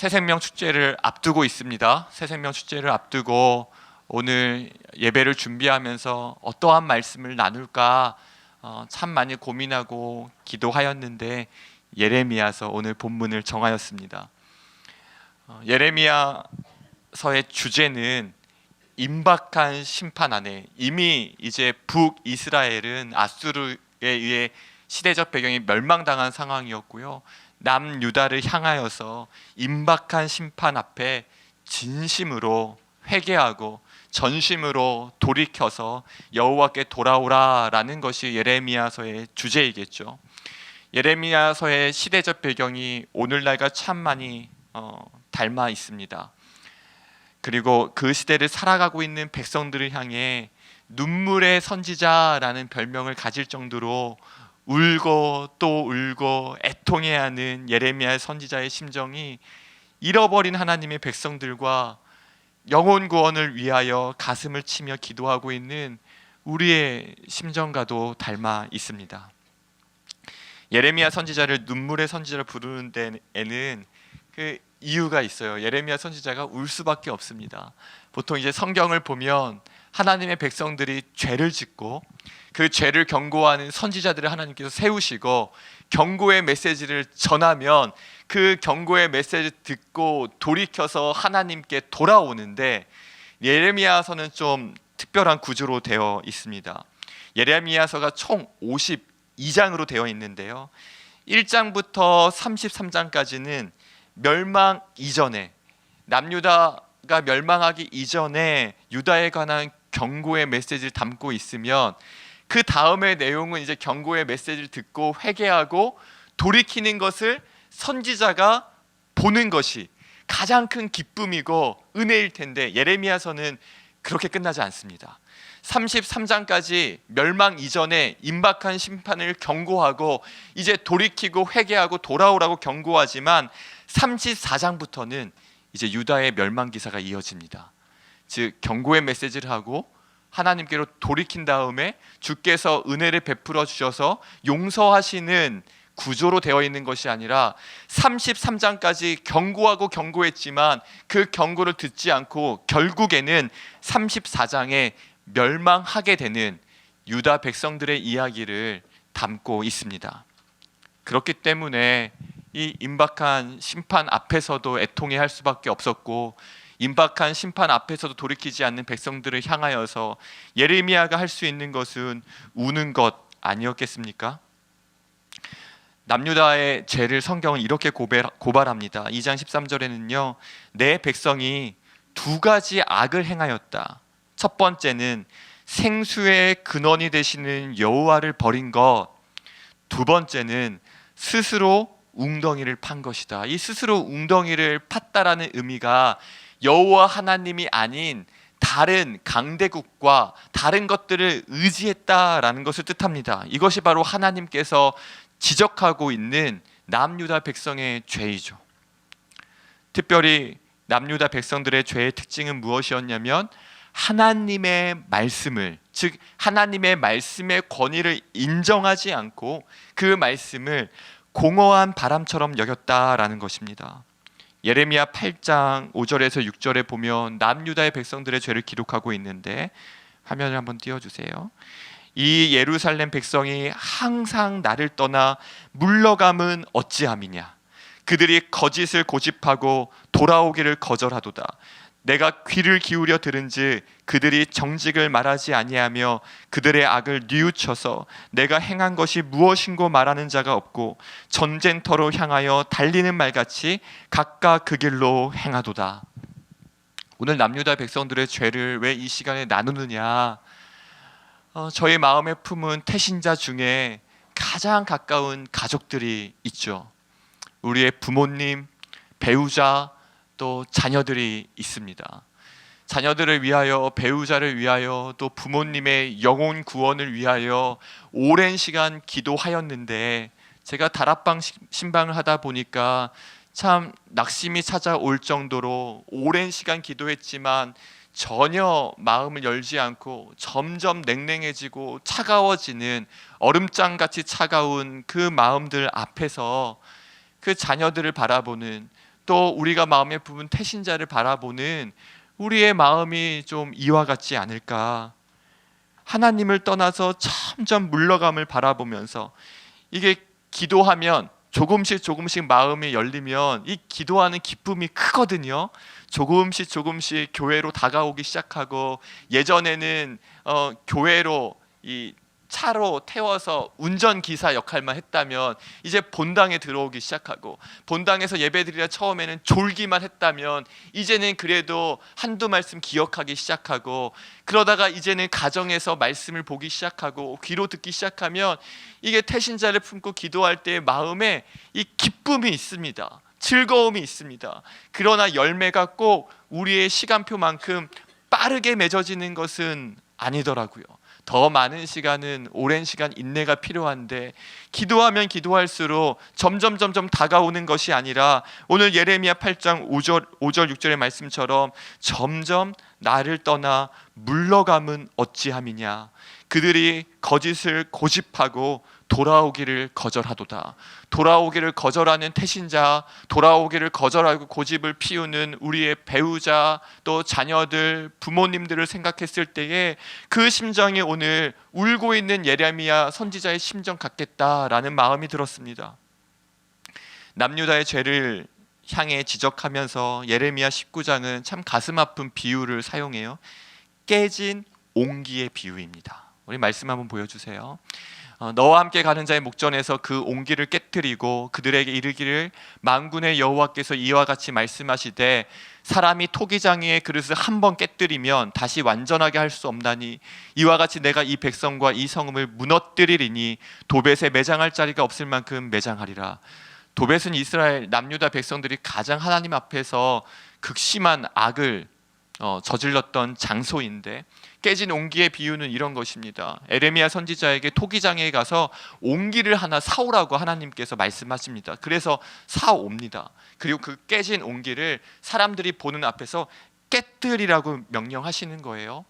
새생명 축제를 앞두고 있습니다. 새생명 축제를 앞두고 오늘 예배를 준비하면서 어떠한 말씀을 나눌까 참 많이 고민하고 기도하였는데 예레미야서 오늘 본문을 정하였습니다. 예레미야서의 주제는 임박한 심판 안에, 이미 이제 북이스라엘은 아수르에 의해 시대적 배경이 멸망당한 상황이었고요, 남유다를 향하여서 임박한 심판 앞에 진심으로 회개하고 전심으로 돌이켜서 여호와께 돌아오라라는 것이 예레미야서의 주제이겠죠. 예레미야서의 시대적 배경이 오늘날과 참 많이 닮아 있습니다. 그리고 그 시대를 살아가고 있는 백성들을 향해 눈물의 선지자라는 별명을 가질 정도로 울고 또 울고 애통해야 하는 예레미야 선지자의 심정이 잃어버린 하나님의 백성들과 영혼 구원을 위하여 가슴을 치며 기도하고 있는 우리의 심정과도 닮아 있습니다. 예레미야 선지자를 눈물의 선지자로 부르는 데에는 그 이유가 있어요. 예레미야 선지자가 울 수밖에 없습니다. 보통 이제 성경을 보면 하나님의 백성들이 죄를 짓고 그 죄를 경고하는 선지자들을 하나님께서 세우시고 경고의 메시지를 전하면 그 경고의 메시지를 듣고 돌이켜서 하나님께 돌아오는데, 예레미야서는 좀 특별한 구조로 되어 있습니다. 예레미야서가 총 52장으로 되어 있는데요, 1장부터 33장까지는 멸망 이전에, 남유다가 멸망하기 이전에 유다에 관한 경고의 메시지를 담고 있으면, 그 다음의 내용은 이제 경고의 메시지를 듣고 회개하고 돌이키는 것을 선지자가 보는 것이 가장 큰 기쁨이고 은혜일 텐데, 예레미야서는 그렇게 끝나지 않습니다. 33장까지 멸망 이전에 임박한 심판을 경고하고 이제 돌이키고 회개하고 돌아오라고 경고하지만 34장부터는 이제 유다의 멸망 기사가 이어집니다. 즉 경고의 메시지를 하고 하나님께로 돌이킨 다음에 주께서 은혜를 베풀어 주셔서 용서하시는 구조로 되어 있는 것이 아니라 33장까지 경고하고 경고했지만 그 경고를 듣지 않고 결국에는 34장에 멸망하게 되는 유다 백성들의 이야기를 담고 있습니다. 그렇기 때문에 이 임박한 심판 앞에서도 애통해할 수밖에 없었고, 임박한 심판 앞에서도 돌이키지 않는 백성들을 향하여서 예레미야가 할 수 있는 것은 우는 것 아니었겠습니까? 남유다의 죄를 성경은 이렇게 고발합니다. 2장 13절에는요, 내 백성이 두 가지 악을 행하였다. 첫 번째는 생수의 근원이 되시는 여호와를 버린 것, 두 번째는 스스로 웅덩이를 판 것이다. 이 스스로 웅덩이를 팠다라는 의미가 여호와 하나님이 아닌 다른 강대국과 다른 것들을 의지했다라는 것을 뜻합니다. 이것이 바로 하나님께서 지적하고 있는 남유다 백성의 죄이죠. 특별히 남유다 백성들의 죄의 특징은 무엇이었냐면, 하나님의 말씀을, 즉 하나님의 말씀의 권위를 인정하지 않고 그 말씀을 공허한 바람처럼 여겼다라는 것입니다. 예레미야 8장 5절에서 6절에 보면 남유다의 백성들의 죄를 기록하고 있는데, 화면을 한번 띄워주세요. 이 예루살렘 백성이 항상 나를 떠나 물러감은 어찌함이냐. 그들이 거짓을 고집하고 돌아오기를 거절하도다. 내가 귀를 기울여 들은즉 그들이 정직을 말하지 아니하며 그들의 악을 뉘우쳐서 내가 행한 것이 무엇인고 말하는 자가 없고 전쟁터로 향하여 달리는 말같이 각각 그 길로 행하도다. 오늘 남유다 백성들의 죄를 왜 이 시간에 나누느냐, 저희 마음에 품은 태신자 중에 가장 가까운 가족들이 있죠. 우리의 부모님, 배우자, 또 자녀들이 있습니다. 자녀들을 위하여, 배우자를 위하여, 또 부모님의 영혼 구원을 위하여 오랜 시간 기도하였는데, 제가 다락방 신방을 하다 보니까 참 낙심이 찾아올 정도로 오랜 시간 기도했지만 전혀 마음을 열지 않고 점점 냉랭해지고 차가워지는, 얼음장같이 차가운 그 마음들 앞에서 그 자녀들을 바라보는, 또 우리가 마음에 품은 태신자를 바라보는 우리의 마음이 좀 이와 같지 않을까? 하나님을 떠나서 점점 물러감을 바라보면서, 이게 기도하면 조금씩 마음이 열리면 이 기도하는 기쁨이 크거든요. 조금씩 교회로 다가오기 시작하고, 예전에는 교회로 이 차로 태워서 운전기사 역할만 했다면 이제 본당에 들어오기 시작하고, 본당에서 예배드리라 처음에는 졸기만 했다면 이제는 그래도 한두 말씀 기억하기 시작하고, 그러다가 이제는 가정에서 말씀을 보기 시작하고 귀로 듣기 시작하면, 이게 태신자를 품고 기도할 때의 마음에 이 기쁨이 있습니다. 즐거움이 있습니다. 그러나 열매가 꼭 우리의 시간표만큼 빠르게 맺어지는 것은 아니더라고요. 더 많은 시간은, 오랜 시간 인내가 필요한데, 기도하면 기도할수록 점점 다가오는 것이 아니라, 오늘 예레미야 8장 5절 6절의 말씀처럼 점점 나를 떠나 물러감은 어찌함이냐. 그들이 거짓을 고집하고 돌아오기를 거절하도다. 돌아오기를 거절하는 태신자, 돌아오기를 거절하고 고집을 피우는 우리의 배우자, 또 자녀들, 부모님들을 생각했을 때에 그 심정이 오늘 울고 있는 예레미야 선지자의 심정 같겠다라는 마음이 들었습니다. 남유다의 죄를 향해 지적하면서 예레미야 19장은 참 가슴 아픈 비유를 사용해요. 깨진 옹기의 비유입니다. 우리 말씀 한번 보여주세요. 너와 함께 가는 자의 목전에서 그 옹기를 깨뜨리고 그들에게 이르기를, 만군의 여호와께서 이와 같이 말씀하시되, 사람이 토기장이의 그릇을 한 번 깨뜨리면 다시 완전하게 할 수 없나니, 이와 같이 내가 이 백성과 이 성읍을 무너뜨리리니 도벳에 매장할 자리가 없을 만큼 매장하리라. 도벳은 이스라엘 남유다 백성들이 가장 하나님 앞에서 극심한 악을 저질렀던 장소인데, 깨진 옹기의 비유는 이런 것입니다. 에레미야 선지자에게 토기장에 가서 옹기를 하나 사오라고 하나님께서 말씀하십니다. 그래서 사옵니다. 그리고 그 깨진 옹기를 사람들이 보는 앞에서 깨뜨리라고 명령하시는 거예요.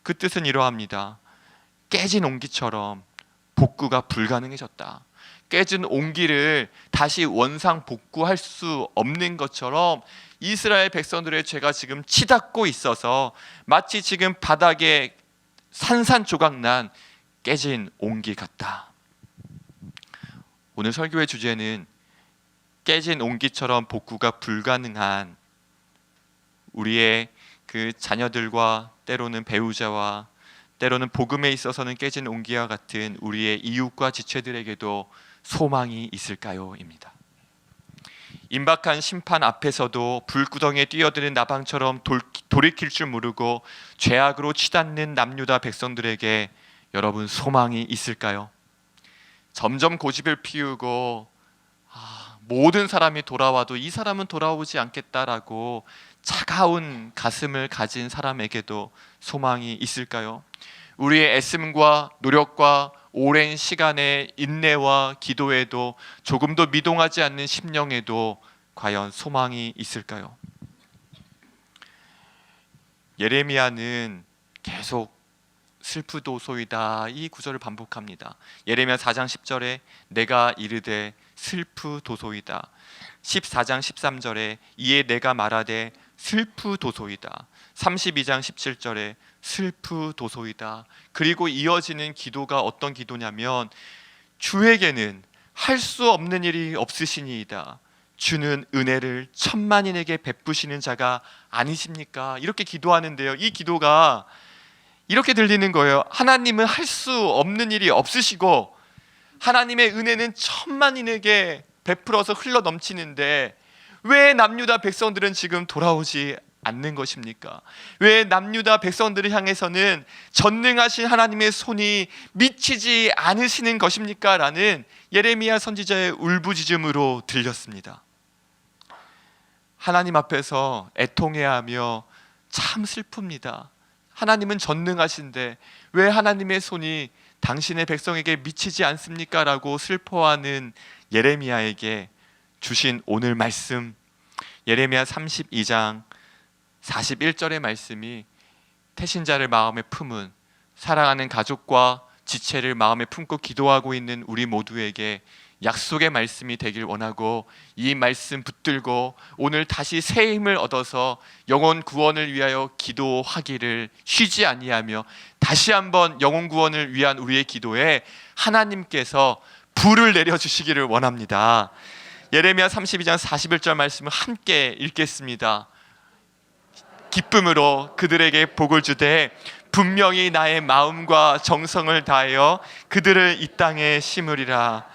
그 뜻은 이러합니다. 깨진 옹기처럼 복구가 불가능해졌다. 깨진 옹기를 다시 원상 복구할 수 없는 것처럼 이스라엘 백성들의 죄가 지금 치닫고 있어서 마치 지금 바닥에 산산조각난 깨진 옹기 같다. 오늘 설교의 주제는 깨진 옹기처럼 복구가 불가능한 우리의 그 자녀들과, 때로는 배우자와, 때로는 복음에 있어서는 깨진 옹기와 같은 우리의 이웃과 지체들에게도 소망이 있을까요? 입니다. 임박한 심판 앞에서도 불구덩이에 뛰어드는 나방처럼 돌이킬 줄 모르고 죄악으로 치닫는 남유다 백성들에게 여러분, 소망이 있을까요? 점점 고집을 피우고 모든 사람이 돌아와도 이 사람은 돌아오지 않겠다라고 차가운 가슴을 가진 사람에게도 소망이 있을까요? 우리의 애씀과 노력과 오랜 시간의 인내와 기도에도 조금도 미동하지 않는 심령에도 과연 소망이 있을까요? 예레미야는 계속 슬프도소이다 이 구절을 반복합니다. 예레미야 4장 10절에 내가 이르되 슬프도소이다, 14장 13절에 이에 내가 말하되 슬프도소이다, 32장 17절에 슬프도소이다. 그리고 이어지는 기도가 어떤 기도냐면, 주에게는 할 수 없는 일이 없으시니이다. 주는 은혜를 천만인에게 베푸시는 자가 아니십니까? 이렇게 기도하는데요, 이 기도가 이렇게 들리는 거예요. 하나님은 할 수 없는 일이 없으시고 하나님의 은혜는 천만인에게 베풀어서 흘러 넘치는데, 왜 남유다 백성들은 지금 돌아오지 않는 것입니까? 왜 남유다 백성들을 향해서는 전능하신 하나님의 손이 미치지 않으시는 것입니까? 라는 예레미야 선지자의 울부짖음으로 들렸습니다. 하나님 앞에서 애통해야 하며 참 슬픕니다. 하나님은 전능하신데 왜 하나님의 손이 당신의 백성에게 미치지 않습니까? 라고 슬퍼하는 예레미야에게 주신 오늘 말씀, 예레미야 32장 41절의 말씀이 태신자를 마음에 품은, 사랑하는 가족과 지체를 마음에 품고 기도하고 있는 우리 모두에게 약속의 말씀이 되길 원하고, 이 말씀 붙들고 오늘 다시 새 힘을 얻어서 영혼 구원을 위하여 기도하기를 쉬지 아니하며, 다시 한번 영혼 구원을 위한 우리의 기도에 하나님께서 불을 내려주시기를 원합니다. 예레미야 32장 41절 말씀을 함께 읽겠습니다. 기쁨으로 그들에게 복을 주되 분명히 나의 마음과 정성을 다하여 그들을 이 땅에 심으리라.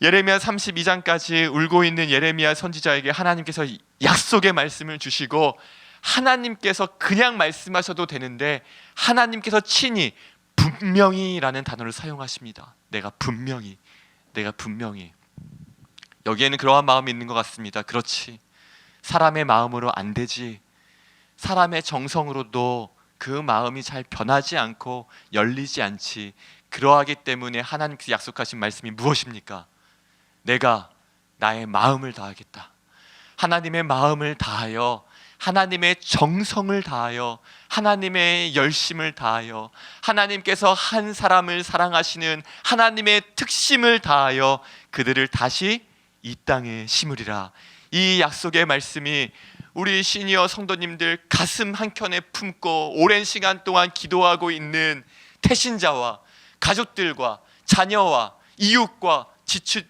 예레미야 32장까지 울고 있는 예레미야 선지자에게 하나님께서 약속의 말씀을 주시고, 하나님께서 그냥 말씀하셔도 되는데 하나님께서 친히 분명히라는 단어를 사용하십니다. 내가 분명히. 여기에는 그러한 마음이 있는 것 같습니다. 그렇지, 사람의 마음으로 안 되지. 사람의 정성으로도 그 마음이 잘 변하지 않고 열리지 않지. 그러하기 때문에 하나님께서 약속하신 말씀이 무엇입니까? 내가 나의 마음을 다하겠다. 하나님의 마음을 다하여, 하나님의 정성을 다하여, 하나님의 열심을 다하여, 하나님께서 한 사람을 사랑하시는 하나님의 특심을 다하여 그들을 다시 이 땅에 심으리라. 이 약속의 말씀이 우리 시니어 성도님들 가슴 한켠에 품고 오랜 시간 동안 기도하고 있는 태신자와 가족들과 자녀와 이웃과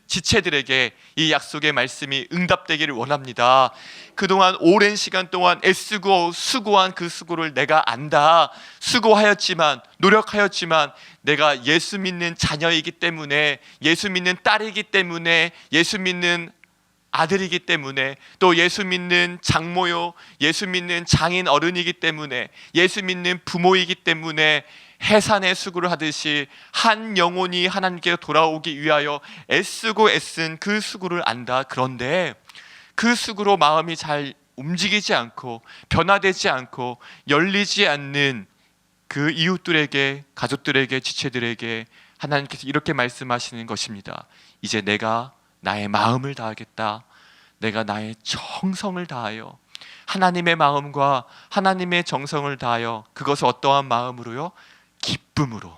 지체들에게 이 약속의 말씀이 응답되기를 원합니다. 그동안 오랜 시간 동안 애쓰고 수고한 그 수고를 내가 안다. 수고하였지만, 노력하였지만 내가 예수 믿는 자녀이기 때문에, 예수 믿는 딸이기 때문에, 예수 믿는 아들이기 때문에, 또 예수 믿는 장모요, 예수 믿는 장인 어른이기 때문에, 예수 믿는 부모이기 때문에 해산의 수고를 하듯이 한 영혼이 하나님께 돌아오기 위하여 애쓰고 애쓴 그 수고를 안다. 그런데 그 수고로 마음이 잘 움직이지 않고 변화되지 않고 열리지 않는 그 이웃들에게, 가족들에게, 지체들에게 하나님께서 이렇게 말씀하시는 것입니다. 이제 내가 나의 마음을 다하겠다. 내가 나의 정성을 다하여, 하나님의 마음과 하나님의 정성을 다하여, 그것을 어떠한 마음으로요? 기쁨으로,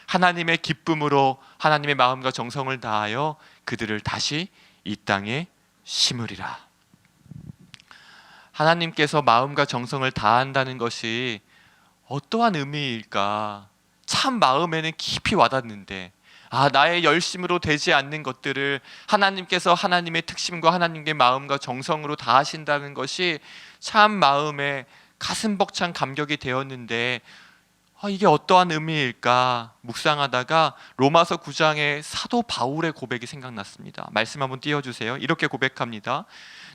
하나님의 기쁨으로 하나님의 마음과 정성을 다하여 그들을 다시 이 땅에 심으리라. 하나님께서 마음과 정성을 다한다는 것이 어떠한 의미일까? 참 마음에는 깊이 와닿는데, 나의 열심으로 되지 않는 것들을 하나님께서 하나님의 특심과 하나님의 마음과 정성으로 다하신다는 것이 참 마음에 가슴 벅찬 감격이 되었는데, 이게 어떠한 의미일까 묵상하다가 로마서 9장의 사도 바울의 고백이 생각났습니다. 말씀 한번 띄워주세요. 이렇게 고백합니다.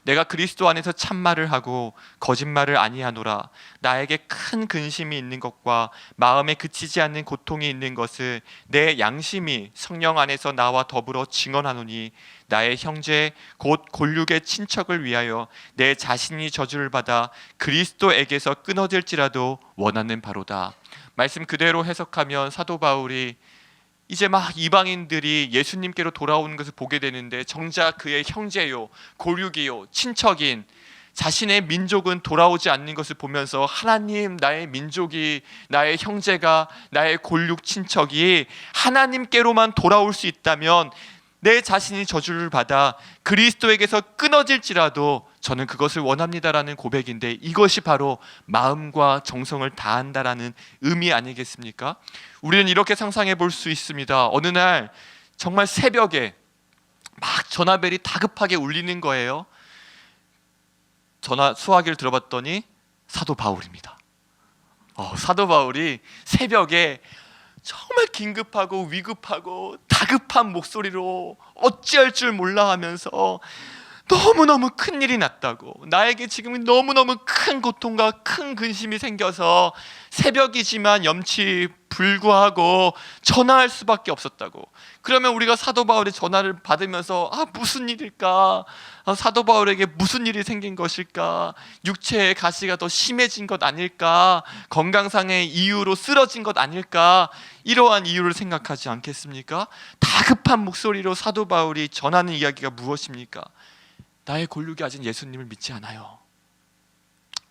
내가 그리스도 안에서 참말을 하고 거짓말을 아니하노라. 나에게 큰 근심이 있는 것과 마음에 그치지 않는 고통이 있는 것을 내 양심이 성령 안에서 나와 더불어 증언하노니, 나의 형제 곧 골육의 친척을 위하여 내 자신이 저주를 받아 그리스도에게서 끊어질지라도 원하는 바로다. 말씀 그대로 해석하면 사도 바울이 이제 막 이방인들이 예수님께로 돌아오는 것을 보게 되는데, 정작 그의 형제요, 골육이요, 친척인 자신의 민족은 돌아오지 않는 것을 보면서, 하나님, 나의 민족이, 나의 형제가, 나의 골육 친척이 하나님께로만 돌아올 수 있다면 내 자신이 저주를 받아 그리스도에게서 끊어질지라도 저는 그것을 원합니다라는 고백인데, 이것이 바로 마음과 정성을 다한다라는 의미 아니겠습니까? 우리는 이렇게 상상해 볼 수 있습니다. 어느 날 정말 새벽에 막 전화벨이 다급하게 울리는 거예요. 전화 수화기를 들어봤더니 사도 바울입니다. 사도 바울이 새벽에 정말 긴급하고 위급하고 다급한 목소리로 어찌할 줄 몰라 하면서 너무너무 큰일이 났다고, 나에게 지금 너무너무 큰 고통과 큰 근심이 생겨서 새벽이지만 염치 불구하고 전화할 수밖에 없었다고. 그러면 우리가 사도 바울의 전화를 받으면서 무슨 일일까? 사도 바울에게 무슨 일이 생긴 것일까? 육체의 가시가 더 심해진 것 아닐까? 건강상의 이유로 쓰러진 것 아닐까? 이러한 이유를 생각하지 않겠습니까? 다급한 목소리로 사도 바울이 전하는 이야기가 무엇입니까? 나의 골육이 아직 예수님을 믿지 않아요.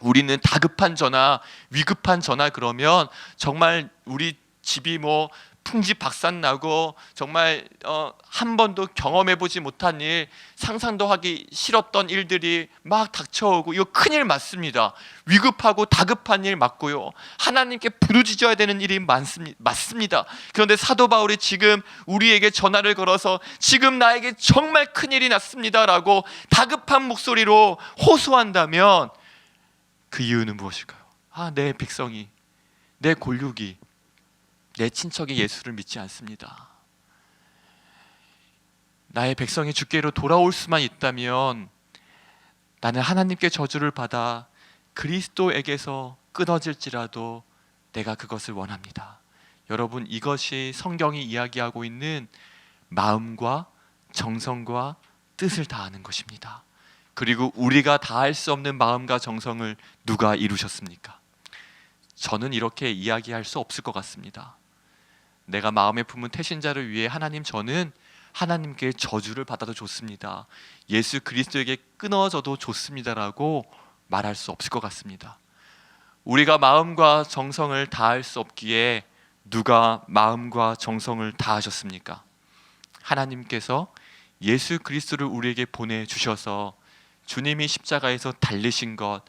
우리는 다급한 전화, 위급한 전화 그러면 정말 우리 집이 풍지박산나고 정말 한 번도 경험해보지 못한 일, 상상도 하기 싫었던 일들이 막 닥쳐오고, 이거 큰일 맞습니다. 위급하고 다급한 일 맞고요, 하나님께 부르짖어야 되는 일이 맞습니다. 그런데 사도 바울이 지금 우리에게 전화를 걸어서 지금 나에게 정말 큰일이 났습니다 라고 다급한 목소리로 호소한다면 그 이유는 무엇일까요? 내 백성이, 내 골육이, 내 친척이 예수를 믿지 않습니다. 나의 백성이 주께로 돌아올 수만 있다면 나는 하나님께 저주를 받아 그리스도에게서 끊어질지라도 내가 그것을 원합니다. 여러분, 이것이 성경이 이야기하고 있는 마음과 정성과 뜻을 다하는 것입니다. 그리고 우리가 다할 수 없는 마음과 정성을 누가 이루셨습니까? 저는 이렇게 이야기할 수 없을 것 같습니다. 내가 마음에 품은 태신자를 위해 저는 하나님께 저주를 받아도 좋습니다, 예수 그리스도에게 끊어져도 좋습니다라고 말할 수 없을 것 같습니다. 우리가 마음과 정성을 다할 수 없기에 누가 마음과 정성을 다하셨습니까? 하나님께서 예수 그리스도를 우리에게 보내주셔서 주님이 십자가에서 달리신 것,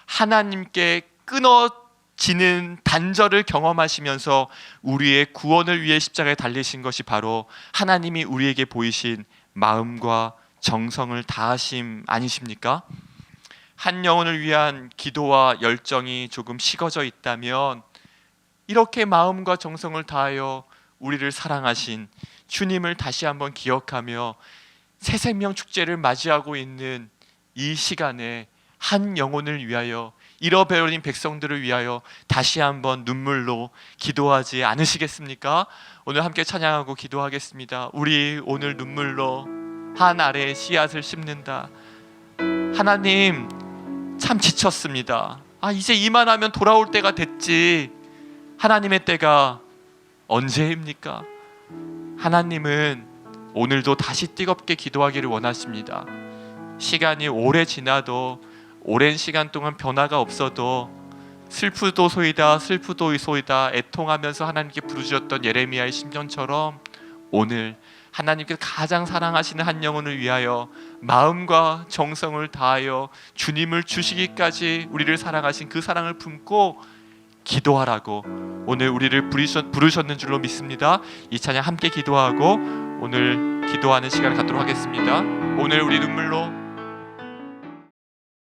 하나님께 끊어지는 단절을 경험하시면서 우리의 구원을 위해 십자가에 달리신 것이 바로 하나님이 우리에게 보이신 마음과 정성을 다하심 아니십니까? 한 영혼을 위한 기도와 열정이 조금 식어져 있다면 이렇게 마음과 정성을 다하여 우리를 사랑하신 주님을 다시 한번 기억하며 새생명 축제를 맞이하고 있는 이 시간에 한 영혼을 위하여, 잃어버린 백성들을 위하여 다시 한번 눈물로 기도하지 않으시겠습니까? 오늘 함께 찬양하고 기도하겠습니다. 우리 오늘 눈물로 한 아래에 씨앗을 심는다. 하나님, 참 지쳤습니다. 이제 이만하면 돌아올 때가 됐지. 하나님의 때가 언제입니까? 하나님은 오늘도 다시 뜨겁게 기도하기를 원하십니다. 시간이 오래 지나도, 오랜 시간 동안 변화가 없어도, 슬프도소이다 슬프도소이다 애통하면서 하나님께 부르짖었던 예레미야의 심정처럼 오늘 하나님께서 가장 사랑하시는 한 영혼을 위하여 마음과 정성을 다하여 주님을 주시기까지 우리를 사랑하신 그 사랑을 품고 기도하라고 오늘 우리를 부르셨는 줄로 믿습니다. 이 찬양 함께 기도하고 오늘 기도하는 시간을 갖도록 하겠습니다. 오늘 우리 눈물로